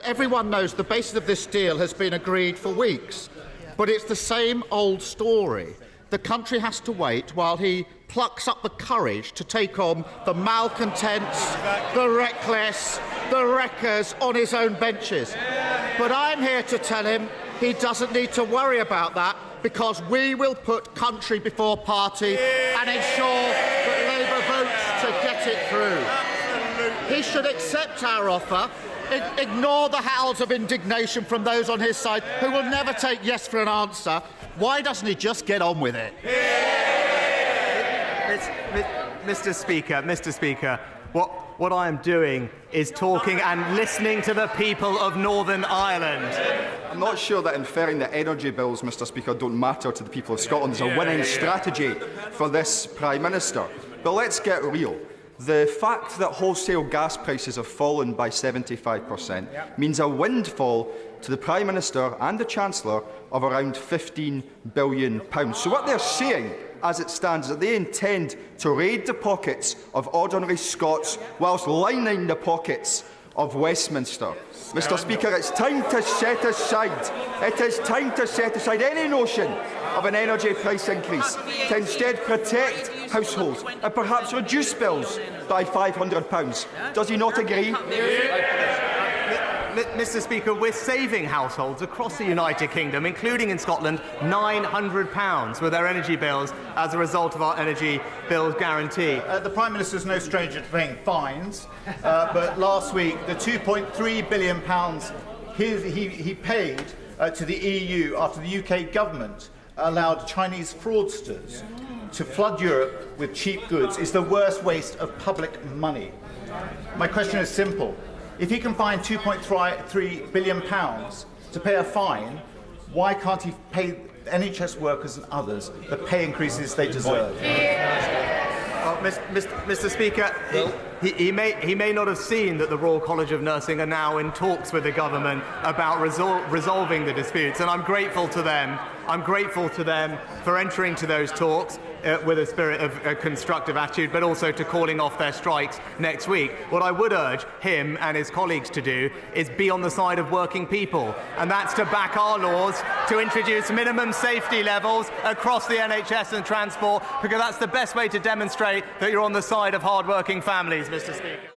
everyone knows the basis of this deal has been agreed for weeks, but it's the same old story. The country has to wait while he plucks up the courage to take on the malcontents, the reckless, the wreckers on his own benches. But I'm here to tell him he doesn't need to worry about that, because we will put country before party and ensure that Labour votes to get it through. He should accept our offer, ignore the howls of indignation from those on his side who will never take yes for an answer. Why doesn't he just get on with it? Mr. Speaker, what I am doing is talking and listening to the people of Northern Ireland. I'm not sure that inferring that energy bills, Mr. Speaker, don't matter to the people of Scotland is a winning strategy for this Prime Minister. But let's get real. The fact that wholesale gas prices have fallen by 75% means a windfall to the Prime Minister and the Chancellor of around £15 billion. So what they're saying, as it stands, is that they intend to raid the pockets of ordinary Scots whilst lining the pockets of Westminster. Mr. Speaker, it's time to set aside. It is time to set aside any notion of an energy price increase to instead protect households and perhaps reduce bills by £500. Does he not agree? Mr. Speaker, we're saving households across the United Kingdom, including in Scotland, £900 with their energy bills as a result of our energy bills guarantee. The Prime Minister is no stranger to paying fines, but last week the £2.3 billion he paid to the EU after the UK government allowed Chinese fraudsters to flood Europe with cheap goods is the worst waste of public money. My question is simple. If he can find £2.3 billion to pay a fine, why can't he pay NHS workers and others the pay increases they deserve? Mr. Speaker, he may not have seen that the Royal College of Nursing are now in talks with the government about resolving the disputes, and I'm grateful to them. I'm grateful to them for entering to those talks with a spirit of a constructive attitude, but also to calling off their strikes next week. What I would urge him and his colleagues to do is be on the side of working people, and that's to back our laws to introduce minimum safety levels across the NHS and transport, because that's the best way to demonstrate that you're on the side of hard-working families, Mr. Speaker.